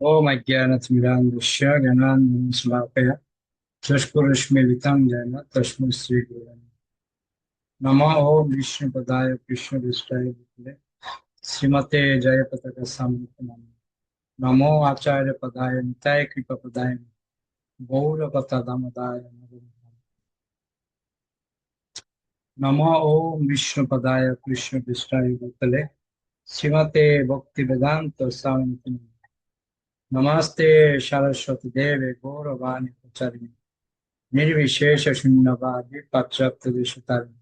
ओम अज्ञानतिमिरान्धस्य ज्ञानाञ्जनशलाकया चक्षुरुन्मीलितं येन तस्मै श्रीगुरवे नमः। ओम विष्णुपदाय कृष्णपृष्ठाय भूतले श्रीमते जयपताका नमो आचार्यपदाय निताय कृपापदाय गौरपतदमदाय नमः। ओम विष्णुपदाय कृष्णपृष्ठाय भूतले श्रीमते भक्तिवेदांत स्वामी नमस्ते सरस्वती देवे गौरवाणी प्रचारिणे निर्विशेष शून्यवादी पाश्चात्य देशतारिणे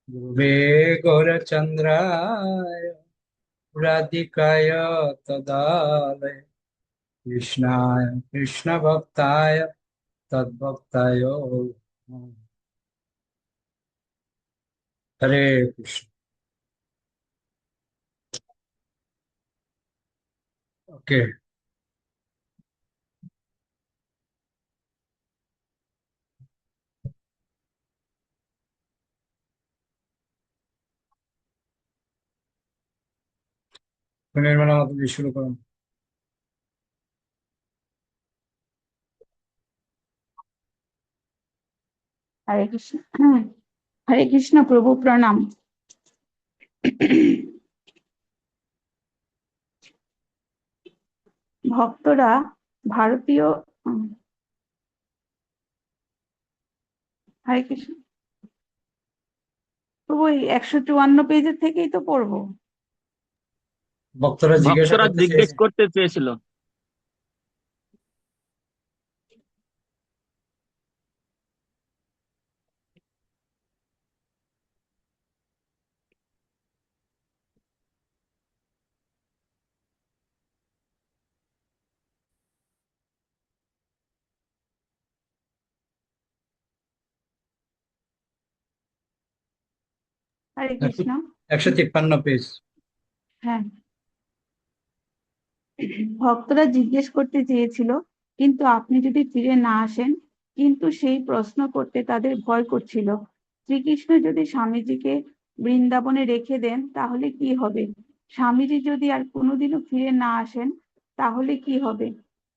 गुरुवे गौरचन्द्राय राधिकाय तदालय कृष्णाय कृष्णभक्ताय तद्भक्ताय नमः। हरे कृष्ण। ओके, তো নির্মলা মাতা দিয়ে শুরু করুন। হরে কৃষ্ণ। হরে কৃষ্ণ প্রভু প্রণাম। ভক্তরা ভারতীয় হরে কৃষ্ণ প্রভু, এই 154 পেজের থেকেই তো পড়বো। ভক্তরা জিজ্ঞাসা ভক্তরা করতে জিজ্ঞেস চেয়েছেন। করতে চেয়েছিল। হরে একশো কৃষ্ণ। 153 পেজ। হ্যাঁ, ভক্তরা জিজ্ঞেস করতে চেয়েছিল, কিন্তু আপনি যদি ফিরে না আসেন। কিন্তু সেই প্রশ্ন করতে তাদের ভয় করছিল। শ্রীকৃষ্ণ যদি স্বামীজিকে বৃন্দাবনে রেখে দেন তাহলে কি হবে? স্বামীজি যদি আর কোনোদিনও ফিরে না আসেন তাহলে কি হবে?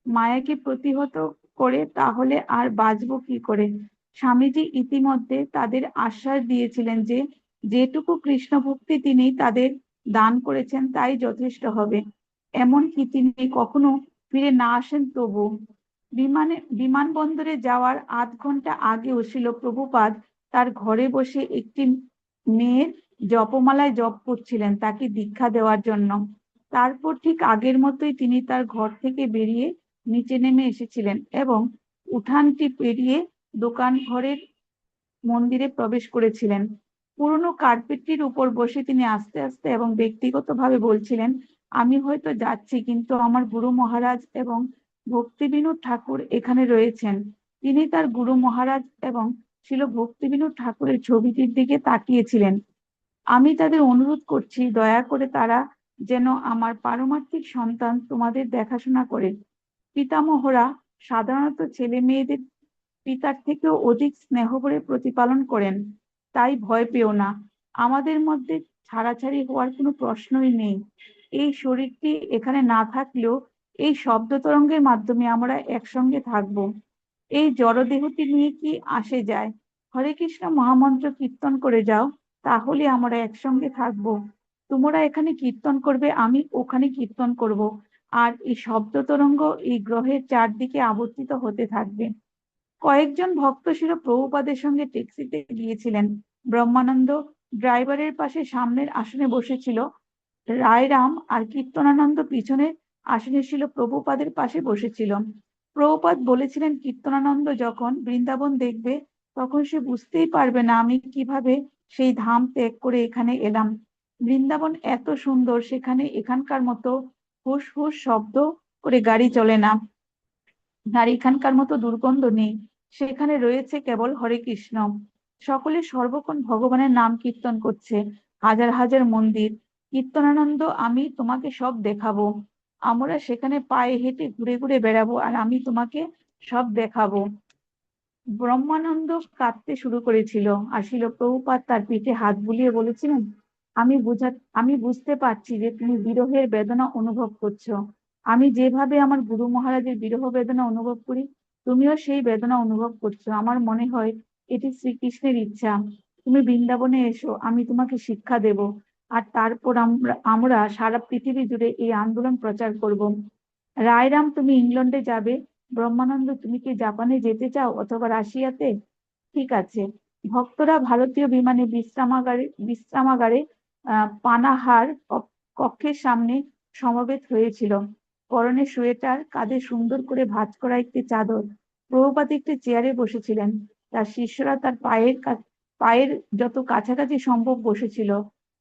মায়াকে প্রতিহত করে তাহলে আর বাঁচবো কি করে? স্বামীজি ইতিমধ্যে তাদের আশ্বাস দিয়েছিলেন যে যেটুকু কৃষ্ণ ভক্তি তিনি তাদের দান করেছেন তাই যথেষ্ট হবে। এমনকি তিনি কখনো ফিরে না আসেন তবু বিমানবন্দরে যাওয়ার আধ ঘন্টা আগেও ছিল প্রভুপাদ তার ঘরে বসে একটি মেয়ের জপমালায় জপ করছিলেন তাকে দীক্ষা দেওয়ার জন্য। তারপর ঠিক আগের মতোই তিনি তার ঘর থেকে বেরিয়ে নিচে নেমে এসেছিলেন এবং উঠানটি পেরিয়ে দোকান ঘরের মন্দিরে প্রবেশ করেছিলেন। পুরনো কার্পেটটির উপর বসে তিনি আস্তে আস্তে এবং ব্যক্তিগতভাবে বলছিলেন, আমি হয়তো যাচ্ছি, কিন্তু আমার গুরু মহারাজ এবং ভক্তিবিনোদ ঠাকুর এখানে রয়েছেন। তিনি তার গুরু মহারাজ এবং ছিল ভক্তিবিনোদ ঠাকুরের ছবিটির দিকে তাকিয়েছিলেন। আমি তাদের অনুরোধ করছি, দয়া করে তারা যেন আমার পারমার্থিক সন্তান তোমাদের দেখাশোনা করে। পিতামহরা সাধারণত ছেলে মেয়েদের পিতার থেকেও অধিক স্নেহ করে প্রতিপালন করেন, তাই ভয় পেও না। আমাদের মধ্যে ছাড়াছাড়ি হওয়ার কোনো প্রশ্নই নেই। এই শরীরটি এখানে না থাকলেও এই শব্দ তরঙ্গের মাধ্যমে আমরা একসঙ্গে থাকবো। এই জড়দেহটি নিয়ে কি আসে যায়? হরে কৃষ্ণ মহামন্ত্র কীর্তন করে যাও, তাহলে আমরা একসঙ্গে থাকবো। তোমরা এখানে কীর্তন করবে, আমি ওখানে কীর্তন করব, আর এই শব্দ তরঙ্গ এই গ্রহের চারদিকে আবর্তিত হতে থাকবে। কয়েকজন ভক্ত ছিল প্রভুপাদের সঙ্গে ট্যাক্সিতে গিয়েছিলেন। ব্রহ্মানন্দ ড্রাইভারের পাশে সামনের আসনে বসেছিল। রায়রাম আর কীর্তনানন্দ পিছনের আসনে ছিল প্রভুপাদের পাশে বসেছিল। প্রভুপাদ বলেছিলেন, কীর্তনানন্দ যখন বৃন্দাবন দেখবে তখন সে বুঝতেই পারবে না আমি কিভাবে সেই ধাম ত্যাগ করে এখানে এলাম। বৃন্দাবন এত সুন্দর, সেখানে এখানকার মতো হুস হুস শব্দ করে গাড়ি চলে না, আর এখানকার মতো দুর্গন্ধ নেই। সেখানে রয়েছে কেবল হরে কৃষ্ণ। সকলে সর্বক্ষণ ভগবানের নাম কীর্তন করছে। হাজার হাজার মন্দির। কীর্তনানন্দ, আমি তোমাকে সব দেখাবো। আমরা সেখানে পায়ে হেঁটে ঘুরে ঘুরে বেড়াবো, আর আমি তোমাকে সব দেখাবো। ব্রহ্মানন্দ কাঁদতে শুরু করেছিল। আসিল প্রভুপাদ তার পিঠে হাত বুলিয়ে বলেছিলেন, আমি বুঝতে পারছি যে তুমি বিরহের বেদনা অনুভব করছো। আমি যেভাবে আমার গুরু মহারাজের বিরহ বেদনা অনুভব করি, তুমিও সেই বেদনা অনুভব করছো। আমার মনে হয় এটি শ্রীকৃষ্ণের ইচ্ছা। তুমি বৃন্দাবনে এসো, আমি তোমাকে শিক্ষা দেব, আর তারপর আমরা আমরা সারা পৃথিবী জুড়ে এই আন্দোলন প্রচার করব। রায়রাম, তুমি ইংল্যান্ডে যাবে। ব্রহ্মানন্দ, তুমি কি জাপানে যেতে চাও অথবা রাশিয়াতে? ঠিক আছে। ভক্তরা ভারতীয় বিমানে বিশ্রামাগারে পানাহার কক্ষের সামনে সমবেত হয়েছিল। পরনে সোয়েটার, কাঁধে সুন্দর করে ভাঁজ করা একটি চাদর। প্রভুপাদ একটি চেয়ারে বসেছিলেন। তার শিষ্যরা তার পায়ের যত কাছাকাছি সম্ভব বসেছিল।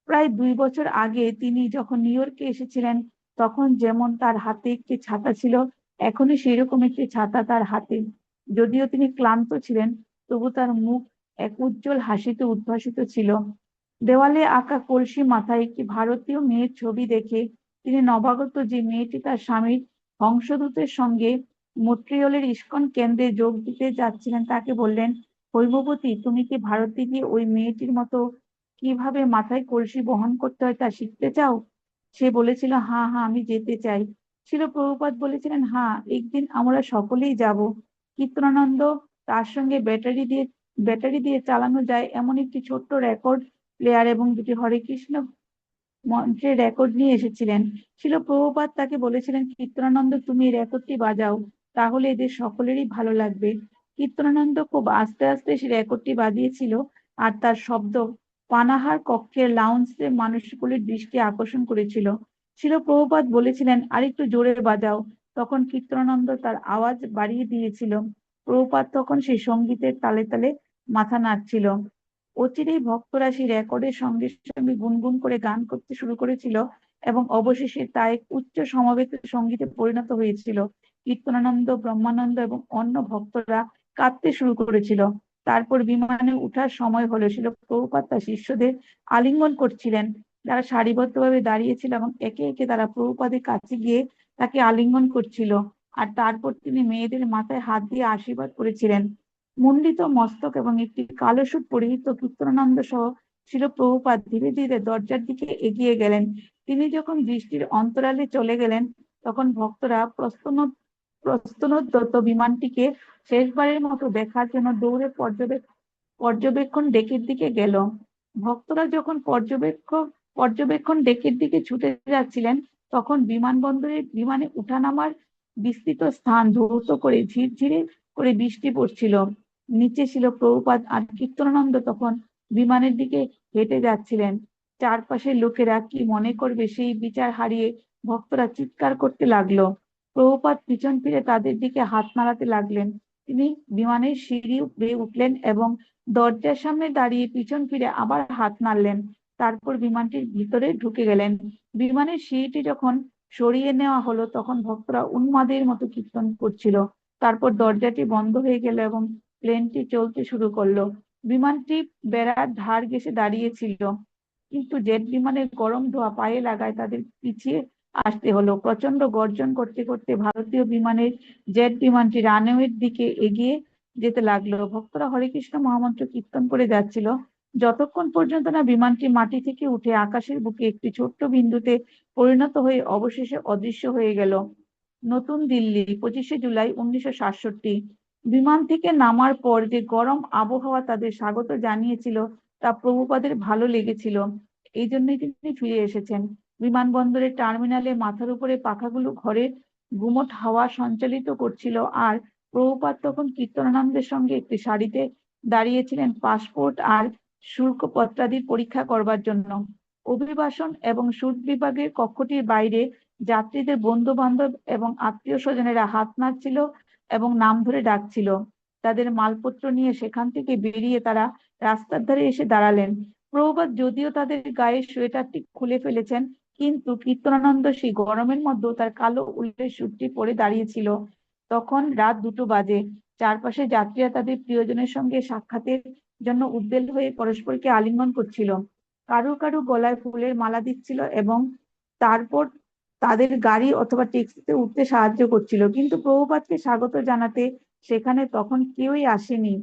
প্রায় 2 বছর আগে তিনি যখন নিউ ইয়র্কে এসেছিলেন, তখন যেমন তার হাতে একটি ছাতা ছিল, এখনই সেই রকম একটি ছাতা তার হাতে। যদিও তিনি ক্লান্ত ছিলেন, তবু তার মুখ এক উজ্জ্বল হাসিতে উদ্ভাসিত ছিল। দেওয়ালে আঁকা কলসি মাথায় একটি ভারতীয় মেয়ের ছবি দেখে তিনি নবাগত যে মেয়েটি তার স্বামীর হংসদূতের সঙ্গে মন্ট্রিয়লের ইস্কন কেন্দ্রে যোগ দিতে যাচ্ছিলেন তাকে বললেন, হৈমবতী, তুমি কি ভারতে গিয়ে ওই মেয়েটির মতো কিভাবে মাথায় কলসি বহন করতে হয় তা শিখতে চাও? সে বলেছিল, হ্যাঁ হ্যাঁ, আমি যেতে চাই। শিল প্রভুপাদ বলেছিলেন, হ্যাঁ, একদিন আমরা সকলেই যাব। কীর্তনানন্দ তার সঙ্গে ব্যাটারি দিয়ে চালানো যায় এমন একটি ছোট্ট রেকর্ড প্লেয়ার এবং দুটি হরে কৃষ্ণ মন্ত্রের রেকর্ড নিয়ে এসেছিলেন। শিল প্রভুপাদ তাকে বলেছিলেন, কীর্তনানন্দ, তুমি এই রেকর্ডটি বাজাও, তাহলে এদের সকলেরই ভালো লাগবে। কীর্তনানন্দ খুব আস্তে আস্তে সেই রেকর্ডটি বাজিয়েছিল, আর তার শব্দ পানাহার কক্ষের লাউঞ্জে মানুষগুলির দৃষ্টি আকর্ষণ করেছিল। শিল প্রভুপাদ বলেছিলেন, আরেকটু জোরে বাজাও। তখন কীর্তনানন্দ তার আওয়াজ বাড়িয়ে দিয়েছিল। প্রভুপাদ তখন সেই সঙ্গীতের তালে তালে মাথা নাড়ছিল। অচিরেই ভক্তরা সেই রেকর্ডের সঙ্গে সঙ্গে গুনগুন করে গান করতে শুরু করেছিল এবং অবশেষে তা এক উচ্চ সমবেত সঙ্গীতে পরিণত হয়েছিল। কীর্তনানন্দ, ব্রহ্মানন্দ এবং অন্য ভক্তরা কাঁদতে শুরু করেছিল। তারপর বিমানে উঠার সময় হলো। ছিল প্রভুপাদ তার শিষ্যদের আলিঙ্গন করছিলেন, যারা সারিবদ্ধভাবে দাঁড়িয়েছিল, এবং একে একে তারা প্রভুপাদের কাছে গিয়ে তাকে আলিঙ্গন করছিল। আর তারপর তিনি মেয়েদের মাথায় হাত দিয়ে আশীর্বাদ করেছিলেন। মুন্ডিত মস্তক এবং একটি কালো স্যুট পরিহিত কীর্তনানন্দ সহ শিল প্রভুপাদ ধীরে ধীরে দরজার দিকে এগিয়ে গেলেন। তিনি যখন দৃষ্টির অন্তরালে চলে গেলেন, তখন ভক্তরা প্রস্থানোদ্যত বিমানটিকে শেষবারের মতো দেখার জন্য দৌড়ে পর্যবেক্ষণ ডেকের দিকে গেল। ভক্তরা যখন পর্যবেক্ষণ ডেকের দিকে ছুটে যাচ্ছিলেন, তখন বিমানবন্দরে বিমানে উঠানামার বিস্তৃত স্থান ধৌত করে ঝিরঝিরে করে বৃষ্টি পড়ছিল। নিচে ছিল প্রভুপাদ, আর কীর্তনানন্দ তখন বিমানের দিকে হেঁটে যাচ্ছিলেন। চারপাশের লোকেরা কি মনে করবে সেই বিচার হারিয়ে ভক্তরা চিৎকার করতে লাগলো। প্রভুপাদ পিছন ফিরে তাদের দিকে হাত নাড়াতে লাগলেন। তিনি বিমানের সিঁড়ি বেয়ে উঠলেন এবং দরজার সামনে দাঁড়িয়ে পিছন ফিরে আবার হাত নাড়লেন। তারপর বিমানটির ভিতরে ঢুকে গেলেন। বিমানের সিঁড়িটি যখন সরিয়ে নেওয়া হলো, তখন ভক্তরা উন্মাদের মতো কীর্তন করছিল। তারপর দরজাটি বন্ধ হয়ে গেল এবং প্লেনটি চলতে শুরু করলো। বিমানটি বেড়ার ধার ঘেঁষে দাঁড়িয়েছিল, কিন্তু জেট বিমানের গরম ধোঁয়া পায়ে লাগায় তাদের পিছিয়ে আসতে হলো। প্রচন্ড গর্জন করতে করতে ভারতীয় জেট বিমানটি রানওয়ের দিকে এগিয়ে যেতে লাগলো। ভক্তরা হরে কৃষ্ণ মহামন্ত্র কীর্তন করে যাচ্ছিল, যতক্ষণ পর্যন্ত না বিমানটি মাটি থেকে উঠে আকাশের বুকে একটি ছোট্ট বিন্দুতে পরিণত হয়ে অবশেষে অদৃশ্য হয়ে গেল। নতুন দিল্লি, 25শে জুলাই 1967। বিমান থেকে নামার পর যে গরম আবহাওয়া তাদের স্বাগত জানিয়েছিল, তা প্রভুপাদের ভালো লেগেছিল। এই জন্যই তিনি ফিরে এসেছেন। বিমানবন্দরের টার্মিনালে মাথার উপরে পাখাগুলো ঘরের গুমোট হাওয়া সঞ্চালিত করছিল, আর প্রভুপাদ তখন কীর্তনানন্দের সঙ্গে একটি সারিতে দাঁড়িয়েছিলেন পাসপোর্ট আর শুল্কপত্রাদি পরীক্ষা করবার জন্য। অভিবাসন এবং শুল্ক বিভাগের কক্ষটির বাইরে যাত্রীদের বন্ধু বান্ধব এবং আত্মীয় স্বজনেরা হাত নাড়ছিল এবং নাম ধরে ডাকছিল। তাদের মালপত্র নিয়ে সেখান থেকে বেরিয়ে তারা রাস্তার ধারে এসে দাঁড়ালেন। প্রভুপাদ যদিও তাদের গায়ে সোয়েটারটি খুলে ফেলেছেন, কিন্তু কীর্তনানন্দ সেই গরমের মধ্যেও তার কালো উলের স্যুটটি পরে দাঁড়িয়েছিল। তখন রাত 2টো বাজে। চারপাশে যাত্রীরা তাদের প্রিয়জনের সঙ্গে সাক্ষাতের জন্য উদ্বেল হয়ে পরস্পরকে আলিঙ্গন করছিল। কারো কারো গলায় ফুলের মালা দিচ্ছিল এবং তারপর তাদের গাড়ি অথবা ট্যাক্সিতে উঠতে সাহায্য করছিল। কিন্তু প্রভুপাদকে স্বাগত জানাতে সেখানে তখন কেউই আসেনি।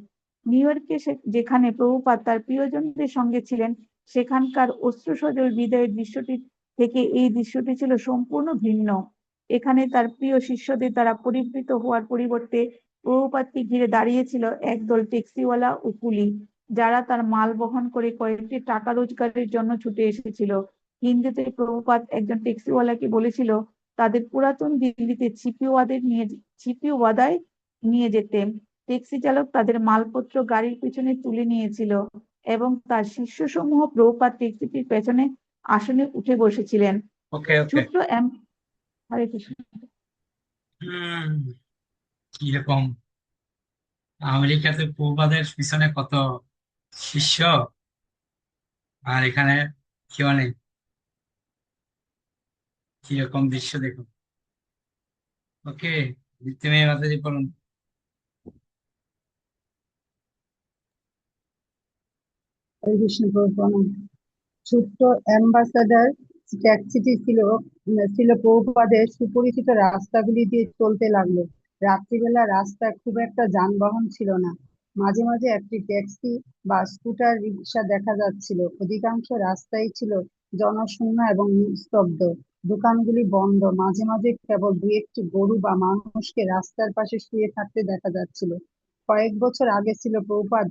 নিউ ইয়র্কে যেখানে প্রভুপাদ তার প্রিয়জনদের সঙ্গে ছিলেন, সেখানকার অশ্রুসজল বিদায়ের দৃশ্যটি থেকে এই দৃশ্যটি ছিল সম্পূর্ণ ভিন্ন। এখানে তার প্রিয় শিষ্যদের দ্বারা পরিবৃত হওয়ার পরিবর্তে প্রভুপাদকে ঘিরে দাঁড়িয়েছিল একদল ট্যাক্সিওয়ালা ও কুলি, যারা তার মাল বহন করে কয়েকটি টাকা রোজগারের জন্য ছুটে এসেছিল। হিন্দিতে প্রভুপাদ একজন ট্যাক্সিওয়ালাকে বলেছিল তাদের পুরাতন দিল্লিতে ছিপিওয়াদায় নিয়ে যেতে। ট্যাক্সি চালক তাদের মালপত্র গাড়ির পিছনে তুলে নিয়েছিল এবং তার শিষ্যসমূহ প্রভুপাদ ট্যাক্সিটির পেছনে আসনে উঠে বসেছিলেন। ওকে ওকে। ছোট্ট হরে কৃষ্ণ। কিরকম আমেরিকাতে প্রবাদের পিছনে কত শিষ্য, আর এখানে কেউ নেই। কিরকম দৃশ্য দেখুন। ওকে, তুমি মাতাজি বলুন। হরে কৃষ্ণ প্রভু। ছোট্ট অ্যাম্বাসাডার ট্যাক্সিটি ছিল প্রভুপাদের সুপরিচিত রাস্তাগুলি দিয়ে চলতে লাগলো। রাত্রিবেলা রাস্তায় খুব একটা যানবাহন ছিল না। মাঝে মাঝে একটি ট্যাক্সি বা স্কুটার রিক্সা দেখা যাচ্ছিল। অধিকাংশ রাস্তাই ছিল জনশূন্য এবং নিস্তব্ধ। দোকানগুলি বন্ধ। মাঝে মাঝে কেবল দু একটি গরু বা মানুষকে রাস্তার পাশে শুয়ে থাকতে দেখা যাচ্ছিল। কয়েক বছর আগে ছিল প্রভুপাদ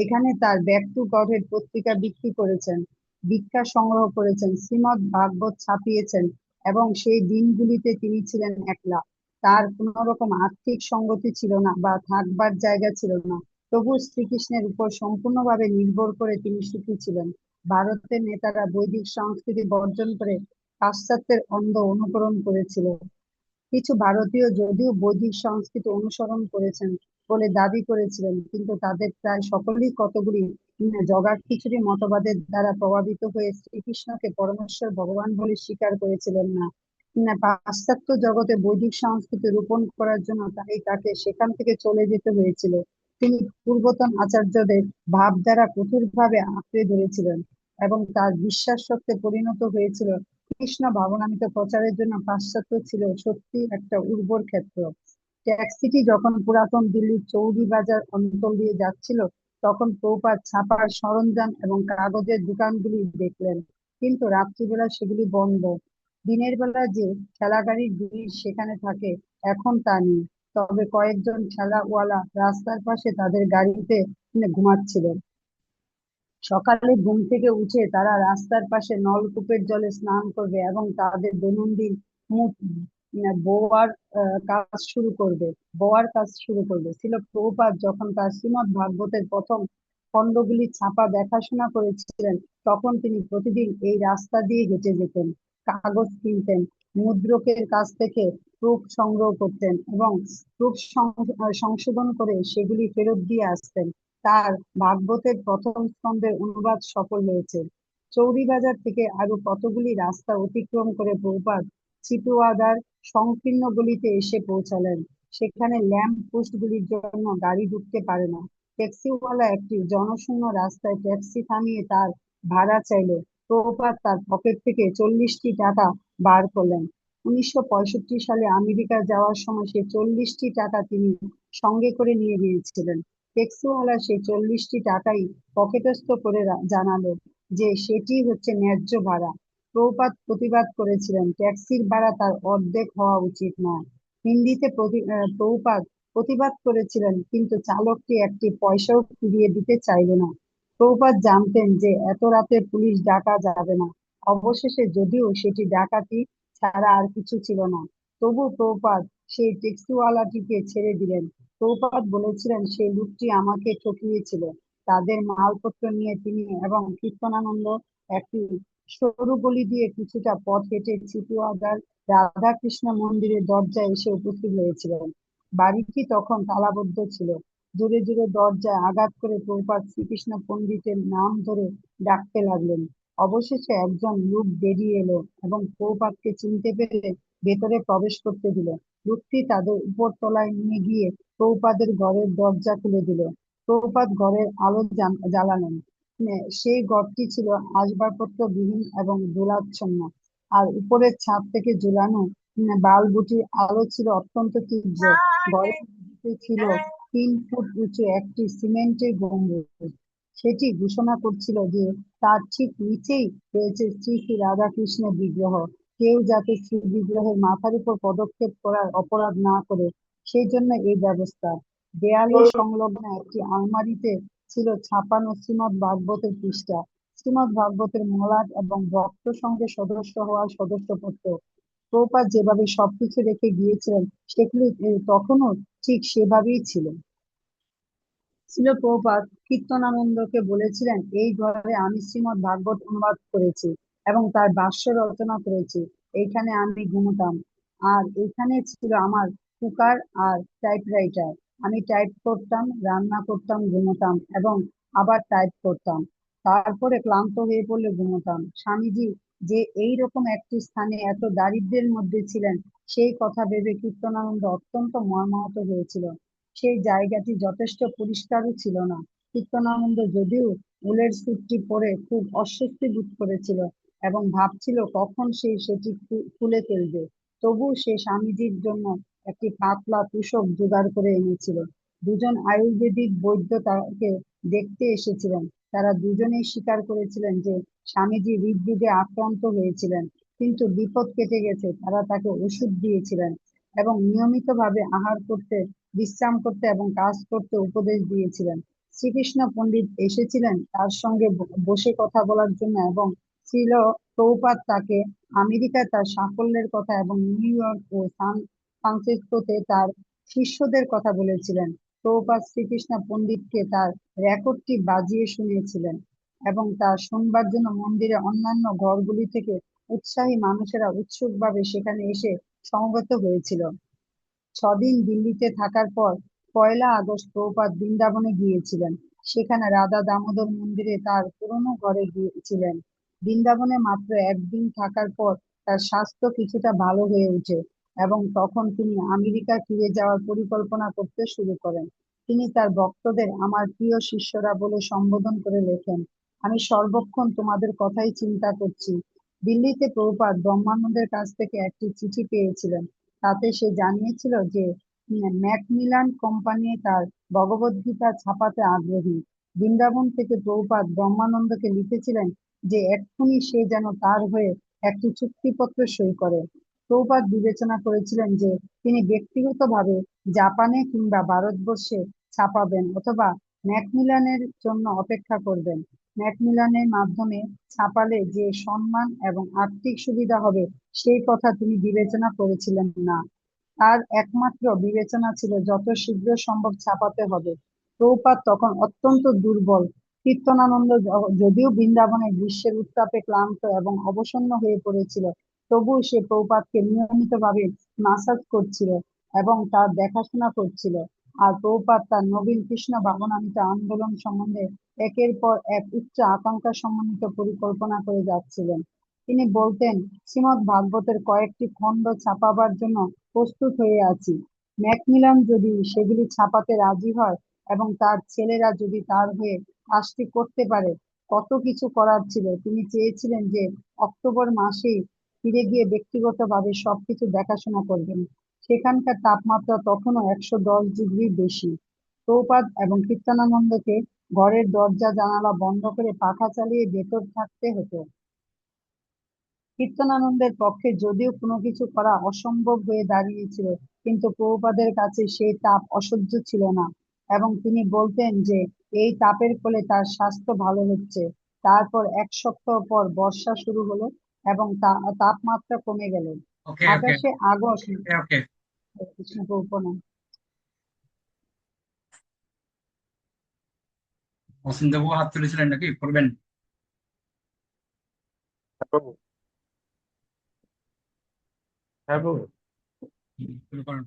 এখানে তার ব্যাক টু গডের পত্রিকা বিক্রি করেছেন, ভিক্ষা সংগ্রহ করেছেন, শ্রীমদ ভাগবত ছাপিয়েছেন, এবং সেই দিনগুলিতে তিনি ছিলেন একলা। তার কোন রকম আর্থিক সঙ্গতি ছিল না বা থাকবার জায়গা ছিল না। প্রভু শ্রীকৃষ্ণের উপর সম্পূর্ণভাবে নির্ভর করে তিনি সুখী ছিলেন। ভারতের নেতারা বৈদিক সংস্কৃতি বর্জন করে পাশ্চাত্যের অন্ধ অনুকরণ করেছিল। কিছু ভারতীয় যদিও বৈদিক সংস্কৃতি অনুসরণ করেছেন বলে দাবি করেছিলেন, কিন্তু তাদের প্রায় সকলেই কতগুলি জগা খিচুড়ি মতবাদের দ্বারা প্রভাবিত হয়ে শ্রীকৃষ্ণকে পরমেশ্বর ভগবান বলে স্বীকার করেছিলেন না। পাশ্চাত্য জগতে বৈদিক সংস্কৃতি রোপণ করার জন্য তাকে সেখান থেকে চলে যেতে হয়েছিল। তিনি পূর্বতন আচার্যদের ভাবধারা কঠোরভাবে আঁকড়ে ধরেছিলেন এবং তার বিশ্বাস সত্যে পরিণত হয়েছিল। কৃষ্ণ ভাবনামৃত প্রচারের জন্য পাশ্চাত্য ছিল সত্যি একটা উর্বর ক্ষেত্র। ট্যাক্সিটি যখন পুরাতন দিল্লির চৌরি বাজার অঞ্চল দিয়ে যাচ্ছিল, তখন প্রভুপাদ ছাপার সরঞ্জাম এবং কাগজের দোকানগুলি দেখলেন, কিন্তু রাত্রিবেলা সেগুলি বন্ধ। দিনের বেলা যে ঠেলাগাড়ির ভিড় সেখানে থাকে, এখন তা নেই। তবে কয়েকজন ঠেলাওয়ালা রাস্তার পাশে তাদের গাড়িতে ঘুমাচ্ছিলেন। সকালে ঘুম থেকে উঠে তারা রাস্তার পাশে নলকূপের জলে স্নান করবে এবং তাদের দৈনন্দিন মুখ বোয়ার কাজ শুরু করবে। ছিল প্রভুপাদ যখন তার শ্রীমদ ভাগবতের প্রথম খণ্ডগুলি ছাপা দেখাশোনা করেছিলেন, তখন তিনি প্রতিদিন এই রাস্তা দিয়ে হেঁটে যেতেন, কাগজ কিনতেন, মুদ্রকের কাছ থেকে প্রুফ সংগ্রহ করতেন এবং প্রুফ সংশোধন করে সেগুলি ফেরত দিয়ে আসতেন। তার ভাগবতের প্রথম স্কন্ধের অনুবাদ সফল হয়েছে। চৌরিবাজার থেকে আরো কতগুলি রাস্তা অতিক্রম করে প্রভুপাদ চিটুয়াদার সংকীর্ণ গলিতে এসে পৌঁছালেন। সেখানে ল্যাম্প পোস্ট গুলির জন্য গাড়ি ঢুকতে পারে না। ট্যাক্সিওয়ালা একটি জনশূন্য রাস্তায় ট্যাক্সি থামিয়ে তার ভাড়া চাইল। প্রভুপাদ তার পকেট থেকে 40টি টাকা বার করলেন। 1965 সালে আমেরিকা যাওয়ার সময় সেই 40টি টাকা তিনি সঙ্গে করে নিয়ে গিয়েছিলেন। ট্যাক্সিওয়ালা সেই 40টি টাকাই পকেটস্থ করে জানালো যে সেটি হচ্ছে ন্যায্য ভাড়া। প্রভুপাদ প্রতিবাদ করেছিলেন ট্যাক্সির ভাড়া তার অর্ধেক হওয়া উচিত নয়। হিন্দিতে প্রভুপাদ প্রতিবাদ করেছিলেন, কিন্তু চালকটি একটি পয়সাও ফিরিয়ে দিতে চাইল না। প্রভুপাদ জানতেন যে এত রাতে পুলিশ ডাকা যাবে না। অবশেষে, যদিও সেটি ডাকাতি ছাড়া আর কিছু ছিল না, তবু প্রভুপাদ সেই ট্যাক্সিওয়ালাটিকে ছেড়ে দিলেন। প্রভুপাদ বলেছিলেন সেই লোকটি আমাকে ঠকিয়েছিল। তাদের মালপত্র নিয়ে তিনি এবং কীর্তনানন্দ একটি সরু গলি দিয়ে কিছুটা পথ হেঁটে চিটুয়াদার রাধাকৃষ্ণ মন্দিরের দরজায় এসে উপস্থিত হয়েছিলেন। বাড়িটি তখন তালাবদ্ধ ছিল। জোরে জোরে দরজায় আঘাত করে প্রভুপাদ শ্রীকৃষ্ণ পণ্ডিতের নাম ধরে ডাকতে লাগলেন। অবশেষে একজন লোক বেরিয়ে এলো এবং প্রভুপাদকে চিনতে পেরে ভেতরে প্রবেশ করতে দিল। লোকটি তাদের উপর তলায় নিয়ে গিয়ে প্রভুপাদের ঘরের দরজা খুলে দিল। প্রভুপাদ ঘরের আলো জ্বালালেন। সেই ঘরটি ছিল আসবাবপত্র বিহীন এবং ধুলাচ্ছন্ন, আর উপরের ছাদ থেকে ঝুলানো বালবুটির আলো ছিল অত্যন্ত তীব্র। ঘরের মধ্যে ছিল 3 ফুট উঁচু একটি সিমেন্টের গম্বুজ। সেটি ঘোষণা করছিল যে তার ঠিক নিচেই রয়েছে শ্রী শ্রী রাধাকৃষ্ণের বিগ্রহ। কেউ যাতে শিব বিগ্রহের মাথার উপর পদক্ষেপ করার অপরাধ না করে, সেই জন্য এই ব্যবস্থা। দেয়ালে সংলগ্ন একটি আলমারিতে ছিল ছাপানো শ্রীমদ্ ভাগবতের পৃষ্ঠা, শ্রীমদ্ ভাগবতের মলাট এবং ভক্ত সঙ্গে সদস্য হওয়ার সদস্যপত্র। প্রভুপাদ যেভাবে সবকিছু রেখে গিয়েছিলেন, সেগুলি তখনও ঠিক সেভাবেই ছিল। ছিল প্রভুপাদ কীর্তনানন্দকে বলেছিলেন, এই ঘরে আমি শ্রীমদ্ ভাগবত অনুবাদ করেছি এবং তার ভাষ্য রচনা করেছি। এইখানে আমি ঘুমোতাম, আর এইখানে ছিল আমার কুকার আর টাইপরাইটার। আমি টাইপ করতাম, রান্না করতাম, ঘুমোতাম এবং আবার টাইপ করতাম। তারপরে ক্লান্ত হয়ে পড়লে ঘুমোতাম। স্বামীজি যে এই রকম একটি স্থানে এত দারিদ্র্যের মধ্যে ছিলেন, সেই কথা ভেবে কীর্তনানন্দ অত্যন্ত মর্মাহত হয়েছিল। সেই জায়গাটি যথেষ্ট পরিষ্কারও ছিল না। কীর্তনানন্দ যদিও উলের স্যুটটি পরে খুব অস্বস্তি বোধ করেছিল এবং ভাবছিল কখন সে সেটি খুলে ফেলবে, তবু সে স্বামীজির জন্য একটি পাতলা তোশক জোগাড় করে এনেছিল। দুজন আয়ুর্বেদিক বৈদ্য তাকে দেখতে এসেছিলেন। তারা দুজনেই স্বীকার করেছিলেন যে স্বামীজি হৃদরোগে আক্রান্ত হয়েছিলেন, কিন্তু বিপদ কেটে গেছে। তারা তাকে ওষুধ দিয়েছিলেন এবং নিয়মিতভাবে আহার করতে, বিশ্রাম করতে এবং কাজ করতে উপদেশ দিয়েছিলেন। শ্রীকৃষ্ণ পণ্ডিত এসেছিলেন তার সঙ্গে বসে কথা বলার জন্য এবং শ্রীল প্রভুপাদ তাকে আমেরিকায় তার সাফল্যের কথা এবং নিউ ইয়র্ক ও সান ফ্রান্সিসকোতে তার শিষ্যদের কথা বলেছিলেন। প্রভুপাদ শ্রীকৃষ্ণ পণ্ডিতকে তার রেকর্ডটি বাজিয়ে শুনিয়েছিলেন এবং তা শুনবার জন্য মন্দিরে অন্যান্য ঘরগুলি থেকে উৎসাহী মানুষেরা উৎসুকভাবে সেখানে এসে সমবেত হয়েছিল। 6 দিন দিল্লিতে থাকার পর 1লা আগস্ট প্রভুপাদ বৃন্দাবনে গিয়েছিলেন। সেখানে রাধা দামোদর মন্দিরে তার পুরনো ঘরে গিয়েছিলেন। বৃন্দাবনে মাত্র 1 দিন থাকার পর তার স্বাস্থ্য কিছুটা ভালো হয়ে ওঠে এবং তখন তিনি আমেরিকা ফিরে যাওয়ার পরিকল্পনা করতে শুরু করেন। তিনি তার ভক্তদের আমার প্রিয় শিষ্যরা বলে সম্বোধন করে লেখেন, আমি সর্বক্ষণ তোমাদের কথাই চিন্তা করছি। দিল্লিতে প্রভুপাদ ব্রহ্মানন্দের কাছ থেকে একটি চিঠি পেয়েছিলেন। তাতে সে জানিয়েছিল যে ম্যাকমিলান কোম্পানি তার ভগবদ্গীতা ছাপাতে আগ্রহী। বৃন্দাবন থেকে প্রভুপাদ ব্রহ্মানন্দকে লিখেছিলেন যে এক্ষুনি সে যেন তার হয়ে একটি চুক্তিপত্র সই করে। প্রভুপাদ বিবেচনা করেছিলেন যে তিনি ব্যক্তিগতভাবে জাপানে কিংবা ভারতবর্ষে ছাপাবেন অথবা ম্যাকমিলানের জন্য অপেক্ষা করবেন। ম্যাকমিলানের মাধ্যমে ছাপালে যে সম্মান এবং আর্থিক সুবিধা হবে, সেই কথা তিনি বিবেচনা করেছিলেন না। তার একমাত্র বিবেচনা ছিল যত শীঘ্র সম্ভব ছাপাতে হবে। প্রভুপাদ তখন অত্যন্ত দুর্বল। কীর্তনানন্দ যদিও বৃন্দাবনে গ্রীষ্মের উত্তাপে ক্লান্ত এবং অবসন্ন হয়ে পড়েছিল, তবুও সে প্রভুপাদকে নিয়মিতভাবে মাসাজ করছিল এবং তার দেখাশোনা করছিল। আর প্রভুপাদ তার নবীন কৃষ্ণ ভাবনামৃত আন্দোলন সম্বন্ধে একের পর এক উচ্চ আকাঙ্ক্ষা সমন্বিত পরিকল্পনা করে যাচ্ছিলেন। তিনি বলতেন, শ্রীমদ্ ভাগবতের কয়েকটি খণ্ড ছাপাবার জন্য প্রস্তুত হয়ে আছি। ম্যাকমিলান যদি সেগুলি ছাপাতে রাজি হয় এবং তার ছেলেরা যদি তার হয়ে কাজটি করতে পারে, কত কিছু করার ছিল। তিনি চেয়েছিলেন যে অক্টোবর মাসেই ফিরে গিয়ে ব্যক্তিগতভাবে সবকিছু দেখাশোনা করবেন। সেখানকার তাপমাত্রা তখনও 110 ডিগ্রি বেশি। প্রভুপাদ এবং কীর্তনানন্দকে ঘরের দরজা জানালা বন্ধ করে পাখা চালিয়ে ভেতর থাকতে হতো। কীর্তনানন্দের পক্ষে যদিও কোনো কিছু করা অসম্ভব হয়ে দাঁড়িয়েছিল, কিন্তু প্রভুপাদের কাছে সেই তাপ অসহ্য ছিল না এবং তিনি বলতেন যে এই তাপের ফলে তার স্বাস্থ্য ভালো হচ্ছে। তারপর 1 সপ্তাহ পর বর্ষা শুরু হলো এবং তাপমাত্রা কমে গেল। ওকে ওকে 28 আগস্ট ওকে। কৃষ্ণ প্রভুপাদ। অসীমবাবু হাত তুলেছিলেন নাকি, করবেন? হ্যাঁ হ্যাঁ বাবু। শুরু করুন।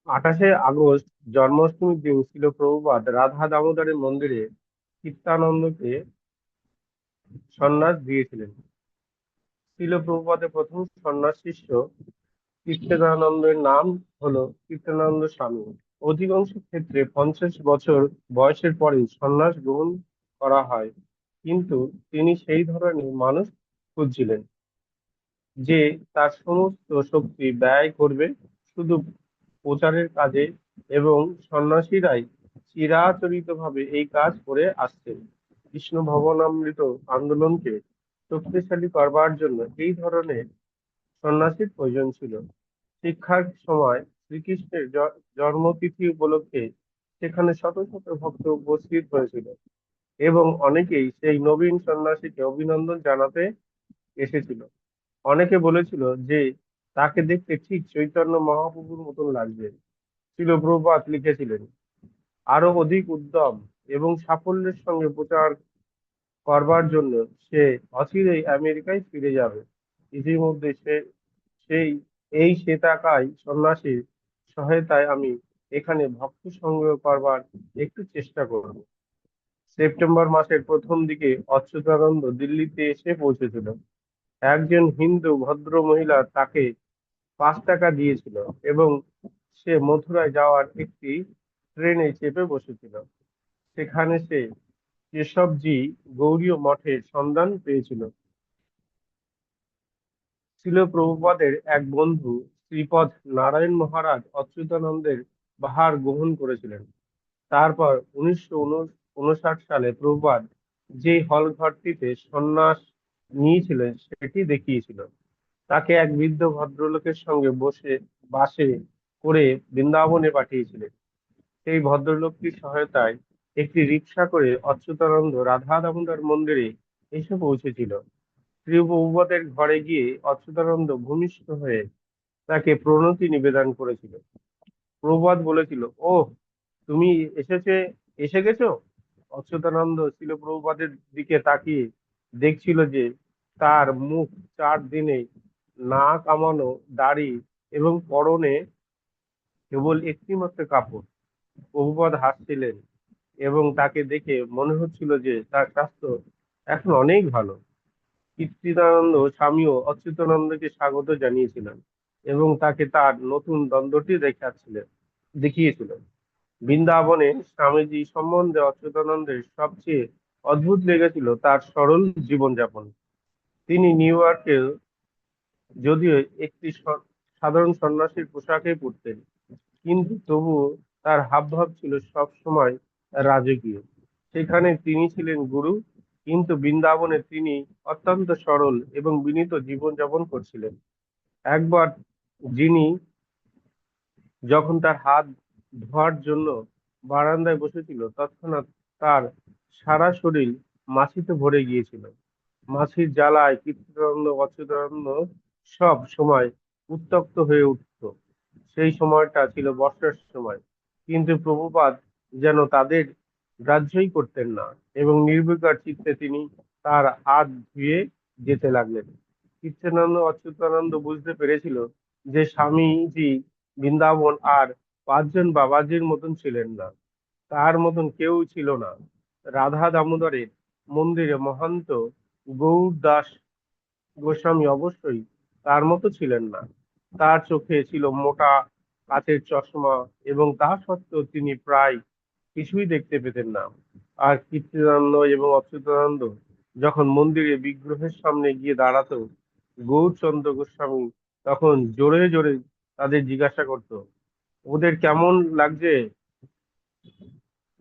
28 আগস্ট জন্মাষ্টমীর দিন ছিল প্রভুপাদ রাধা দামোদরের মন্দিরে কীর্তানন্দকে সন্ন্যাস দিয়েছিলেন। ছিল প্রভুপাদের প্রথম সন্ন্যাস শিষ্য কীর্তনানন্দের নাম হলো কীর্তনানন্দ স্বামী। অধিকাংশ ক্ষেত্রে 50 বছর বয়সের পরেই সন্ন্যাস গ্রহণ করা হয়, কিন্তু তিনি সেই ধরনের মানুষ খুঁজছিলেন যে তার সমস্ত শক্তি ব্যয় করবে শুধু প্রচারের কাজে, এবং সন্ন্যাসীরাই চিরাচরিতভাবে এই কাজ করে আসছেন। কৃষ্ণ ভবনামৃত আন্দোলনকে শক্তিশালী করবার জন্য এই ধরনের সন্ন্যাসীর প্রয়োজন ছিল। শিক্ষার সময় শ্রীকৃষ্ণের জন্মতিথি উপলক্ষে সেখানে শত শত ভক্ত উপস্থিত হয়েছিল এবং অনেকেই সেই নবীন সন্ন্যাসীকে অভিনন্দন জানাতে এসেছিল। অনেকে বলেছিল যে তাকে দেখতে ঠিক চৈতন্য মহাপ্রভুর মতন লাগবে। শিল প্রভুপাদ লিখেছিলেন, আরো অধিক উদ্যম এবং সাফল্যের সঙ্গে প্রচার করবার জন্য সে অচিরেই আমেরিকায় ফিরে যাবে। ইতিমধ্যে সেই এই শ্বেতাকায় সন্ন্যাসীর সহায়তায় আমি এখানে ভক্তি সংগ্রহ করবার একটু চেষ্টা করব। সেপ্টেম্বর মাসের প্রথম দিকে অচ্যুতানন্দ দিল্লিতে এসে পৌঁছেছিল। একজন হিন্দু ভদ্র মহিলা তাকে 5 টাকা দিয়েছিল এবং সে মথুরায় যাওয়ার একটি ট্রেনে চেপে বসেছিল। সেখানে সে কেশবজি গৌড়ীয় মঠের সন্ধান পেয়েছিল। শিল প্রভুপাদের এক বন্ধু শ্রীপদ নারায়ণ মহারাজ অচ্যুতানন্দের ভার গ্রহণ করেছিলেন। তারপর 1959 সালে প্রভুপাদ যে হলঘরটিতে সন্ন্যাস নিয়েছিলেন সেটি দেখিয়েছিল। তাকে এক বৃদ্ধ ভদ্রলোকের সঙ্গে বাসে করে বৃন্দাবনে পাঠিয়েছিলেন। সেই ভদ্রলোকটির সহায়তায় একটি রিক্সা করে অচ্যুতানন্দ রাধা দামোদর মন্দিরে এসে পৌঁছেছিল। শ্রী প্রভুপাদের ঘরে গিয়ে অচ্যুতানন্দ ভূমিষ্ঠ হয়ে তাকে প্রণতি নিবেদন করেছিল। প্রভুপাদ বলেছিল, ওহ, তুমি এসে গেছো। অচ্যুতানন্দ শিল প্রভুপাদের দিকে তাকিয়ে দেখছিল যে তার মুখ 4 দিনে না কামানো দাড়ি এবং পরনে কেবল একটি মাত্র কাপড়। প্রভুপাদ হাসছিলেন এবং তাকে দেখে মনে হচ্ছিল যে তার স্বাস্থ্য এখন অনেক ভালো। কীর্তিদানন্দ স্বামীও অচ্যুতানন্দকে স্বাগত জানিয়েছিলেন এবং তাকে তার নতুন দ্বন্দ্বটি দেখিয়েছিলেন। বৃন্দাবনে স্বামীজি সম্বন্ধে অচ্যুতানন্দের সবচেয়ে অদ্ভুত লেগেছিল তার সরল জীবনযাপন। তিনি নিউ ইয়র্কে যদিও একটি সাধারণ সন্ন্যাসীর পোশাকে পরতেন, কিন্তু তবুও তার হাবভাব ছিল সব সময় রাজকীয়। সেখানে তিনি ছিলেন গুরু, কিন্তু বৃন্দাবনে তিনি অত্যন্ত সরল এবং বিনীত জীবনযাপন করছিলেন। একবার যিনি যখন তার হাত ধোয়ার জন্য বারান্দায় বসেছিল, তৎক্ষণাৎ তার সারা শরীর মাছিতে ভরে গিয়েছিল। মাছির জ্বালায় কীর্তিদানন্দ অচ্যুতানন্দ সব সময় উত্তপ্ত হয়ে উঠত। সেই সময়টা ছিল বর্ষার সময়, কিন্তু প্রভুপাদ যেন তাদের গ্রাহ্যই করতেন না এবং নির্বিকার চিত্তে তিনি তার হাত ধুয়ে যেতে লাগলেন। কীর্তনানন্দ অচ্যুতানন্দ বুঝতে পেরেছিল যে স্বামীজি বৃন্দাবন আর 5 জন বাবাজির মতন ছিলেন না, তার মতন কেউ ছিল না। রাধা দামোদরের মন্দিরে মহন্ত গৌরদাস গোস্বামী অবশ্যই তার মতো ছিলেন না। তার চোখে ছিল মোটা কাচের চশমা এবং তা সত্ত্বেও তিনি প্রায় কিছুই দেখতে পেতেন না। আর কীর্তিদানন্দ এবং অচ্যুতানন্দ যখন মন্দিরে বিগ্রহের সামনে গিয়ে দাঁড়াতো, গৌরচন্দ্র গোস্বামী তখন জোরে জোরে তাদের জিজ্ঞাসা করত, ওদের কেমন লাগছে?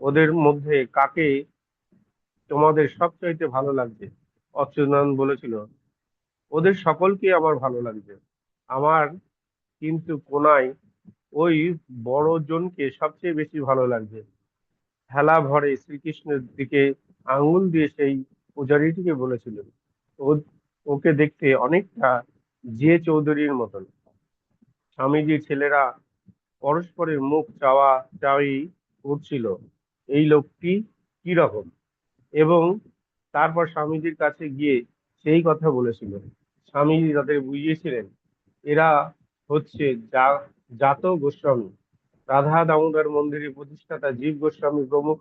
ওদের মধ্যে কাকে তোমাদের সবচাইতে ভালো লাগছে? অচ্যুতানন্দ বলেছিল, ওদের সকলকে আমার ভালো লাগছে। আমার কিন্তু কোনায় ওই বড় জনকে সবচেয়ে বেশি ভালো লাগছে। হেলা ভরে শ্রীকৃষ্ণের দিকে আঙ্গুল দিয়ে সেই পূজারীটিকে বলেছিলেন, ওকে দেখতে অনেকটা যে চৌধুরীর মতন। স্বামীজির ছেলেরা পরস্পরের মুখ চাওয়া চাওয়ি করছিল, এই লোকটি কি রকম, এবং তারপর স্বামীজির কাছে গিয়ে সেই কথা বলেছিল। স্বামীজি তাদের বুঝিয়েছিলেন, এরা হচ্ছে জাত গোস্বামী। রাধা দামোদর মন্দিরের প্রতিষ্ঠাতা জীব গোস্বামী প্রমুখ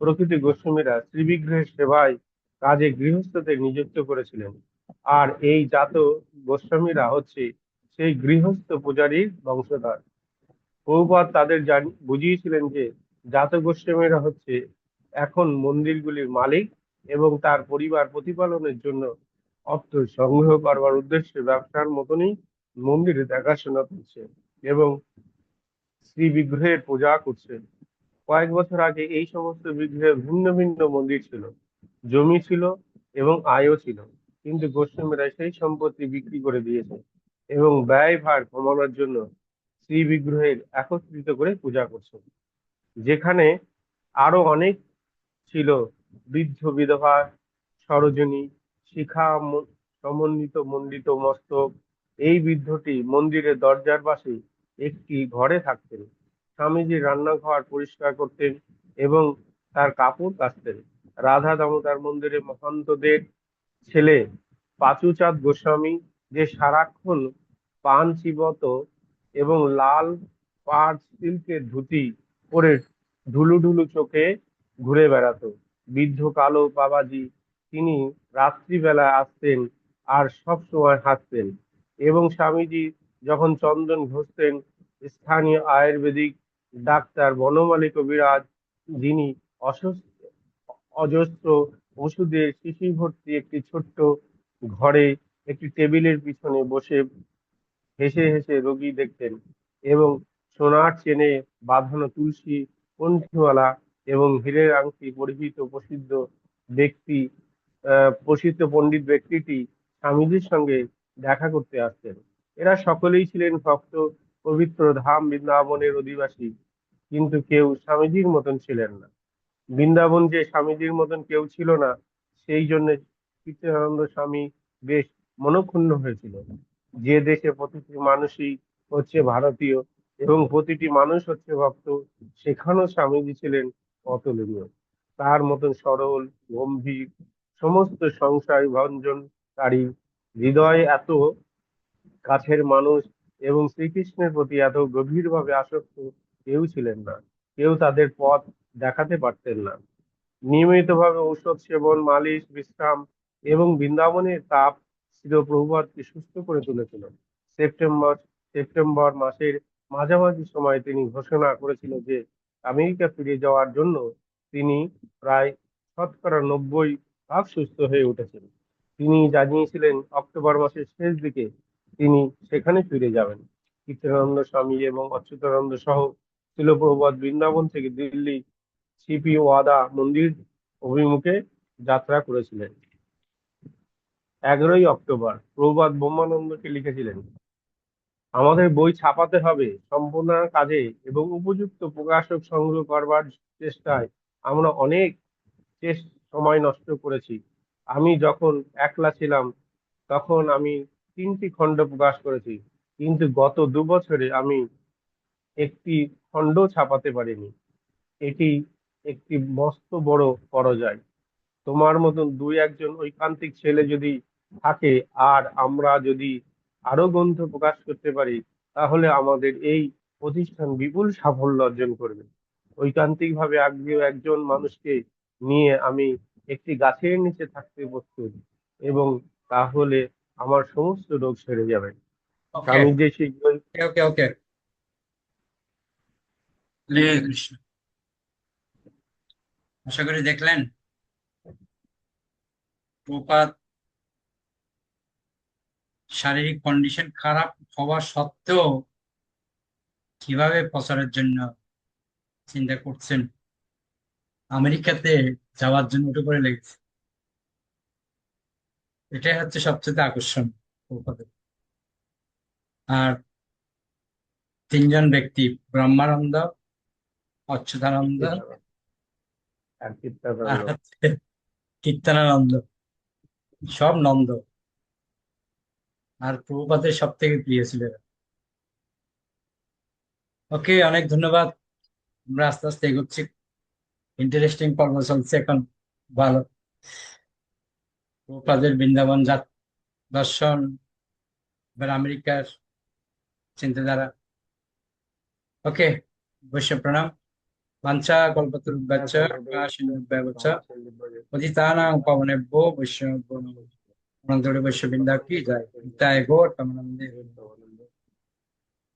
প্রকৃতি গোস্বামীরা শ্রীবিগ্রহের সেবায় কাজে গৃহস্থদের নিযুক্ত করেছিলেন, আর এই জাত গোস্বামীরা হচ্ছে সেই গৃহস্থ পূজারীর বংশধর। প্রভুপাদ তাদের বুঝিয়েছিলেন যে জাত গোস্বামীরা হচ্ছে এখন মন্দিরগুলির মালিক এবং তার পরিবার প্রতিপালনের জন্য অর্থ সংগ্রহ করবার উদ্দেশ্যে ব্যবসার মতনই মন্দিরে দেখাশোনা করছে এবং শ্রী বিগ্রহের পূজা করছে। কয়েক বছর আগে এই সমস্ত বিগ্রহের ভিন্ন ভিন্ন মন্দির ছিল, জমি ছিল এবং আয়ও ছিল। কিন্তু গোস্বামীরা সেই সম্পত্তি বিক্রি করে দিয়েছে এবং ব্যয়ভার কমানোর জন্য শ্রী বিগ্রহের একত্রিত করে পূজা করছে। যেখানে আরো অনেক ছিল বৃদ্ধ বিধবা, সরোজিনী, শিখা সমন্বিত মণ্ডিত মস্তক। এই বৃদ্ধটি মন্দিরের দরজার পাশে একটি ঘরে থাকতেন। স্বামীজি রান্নাঘর পরিষ্কার করতেন এবং তার কাপড় কাচতেন। রাধা দামোদর মন্দিরে মহন্তদের ছেলে পাঁচুচাঁদ গোস্বামী, যে সারাক্ষণ পান চিবত এবং লাল পাড় সিল্কের ধুতি পরে ঢুলু ঢুলু চোখে ঘুরে বেড়াতো। বৃদ্ধ কালো বাবাজি, তিনি রাত্রিবেলা আসতেন আর সব সময় হাসতেন। এবং স্বামীজি যখন চন্দন ঘষতেন, স্থানীয় আয়ুর্বেদিক ডাক্তার বনমালী কবিরাজ, যিনি অজস্র ওষুধের শিশি ভর্তি একটি ছোট্ট ঘরে একটি টেবিলের পিছনে বসে হেসে হেসে রোগী দেখতেন এবং সোনার চেনে বাঁধানো তুলসী কণ্ঠিমালা এবং হীরের আংটি পরিহিত ব্যক্তি প্রসিদ্ধ পণ্ডিত ব্যক্তিটি স্বামীজির সঙ্গে দেখা করতে আসতেন। এরা সকলেই ছিলেন ভক্ত, পবিত্র ধাম বৃন্দাবনের অধিবাসী, কিন্তু কেউ স্বামীজির মতন ছিলেন না। বৃন্দাবন যে স্বামীজির মতন কেউ ছিল না, সেই জন্য চিত্তানন্দ স্বামী বেশ মনক্ষুণ্ণ হয়েছিল। যে দেশে প্রতিটি মানুষই হচ্ছে ভারতীয় এবং প্রতিটি মানুষ হচ্ছে ভক্ত, সেখানেও স্বামীজি ছিলেন অতুলনীয়। তার মতন সরল, গম্ভীর, সমস্ত সংশয় ভঞ্জনকারী, হৃদয়ে এত কাছের মানুষ এবং শ্রীকৃষ্ণের প্রতি এত গভীরভাবে আসক্ত কেউ ছিলেন না। কেউ তাদের পথ দেখাতে পারতেন না। নিয়মিতভাবে ঔষধ সেবন, মালিশ, বিশ্রাম এবং বৃন্দাবনের তাপ ছিল প্রভুপাদকে সুস্থ করে তুলেছিল। সেপ্টেম্বর সেপ্টেম্বর মাসের মাঝামাঝি সময় তিনি ঘোষণা করেছিল যে আমেরিকা ফিরে যাওয়ার জন্য তিনি প্রায় 90% সুস্থ হয়ে উঠেছেন। তিনি জানিয়েছিলেন অক্টোবর মাসের শেষ দিকে তিনি সেখানে ফিরে যাবেন। কীর্তনানন্দ স্বামী এবং অচ্যুতানন্দ সহ ছিল প্রভুপাদ বৃন্দাবন থেকে দিল্লি সিপি ওয়াদা মন্দির অভিমুখে যাত্রা করেছিলেন। 11ই অক্টোবর প্রভুপাদ ব্রহ্মানন্দকে লিখেছিলেন, আমাদের বই ছাপাতে হবে সম্পূর্ণ কাজে এবং উপযুক্ত প্রকাশক সংগ্রহ করবার চেষ্টায় আমরা অনেক সময় নষ্ট করেছি। আমি যখন একলা ছিলাম তখন আমি 3টি খণ্ড প্রকাশ করেছি, কিন্তু গত 2 বছরে আমি একটি খণ্ড ছাপাতে পারিনি। এটি একটি মস্ত বড় পরাজয়। তোমার মতন 2-1 ঐকান্তিক ছেলে যদি থাকে আর আমরা যদি আরো গ্রন্থ প্রকাশ করতে পারি, তাহলে আমাদের এই প্রতিষ্ঠান বিপুল সাফল্য অর্জন করবে। ঐকান্তিক ভাবে আগ্রহী একজন মানুষকে নিয়ে আমি একটি গাছের নিচে থাকতে প্রস্তুত এবং তাহলে আমার সমস্ত রোগ সেরে যাবে। ওকে স্বামী যে শীঘ্রই ওকে ওকে হরে কৃষ্ণ। আশা করি দেখলেন প্রপাত শারীরিক কন্ডিশন খারাপ হওয়া সত্ত্বেও কিভাবে প্রচারের জন্য চিন্তা করছেন, আমেরিকাতে যাওয়ার জন্য উঠে পড়ে লেগেছে। এটাই হচ্ছে সবচেয়ে আকর্ষণ প্রপাতের। আর 3জন ব্যক্তি, ব্রহ্মানন্দ, অচ্যুতানন্দ আর আর কীর্তনানন্দ হচ্ছে কীর্তনানন্দ, সব নন্দ। আর প্রভুপাদের সব থেকে প্রিয় ছিল এরা। ওকে, অনেক ধন্যবাদ। আমরা আস্তে আস্তে এগোচ্ছি। ইন্টারেস্টিং পর্ব চলছে এখন, ভালো। প্রভুপাদের বৃন্দাবন দর্শন, এবার আমেরিকার চিন্তাধারা। ওকে, বৈশ্য প্রণাম। বাঞ্ছা কল্পতরুভ্যশ্চ কৃপা সিন্ধুভ্যেব চ পতিতানাং পাবনেভ্যো বৈষ্ণবেভ্যো নমো নমঃ। বৈশ্য বৃন্দা কি যায়, নিতাই গৌর প্রেমানন্দে।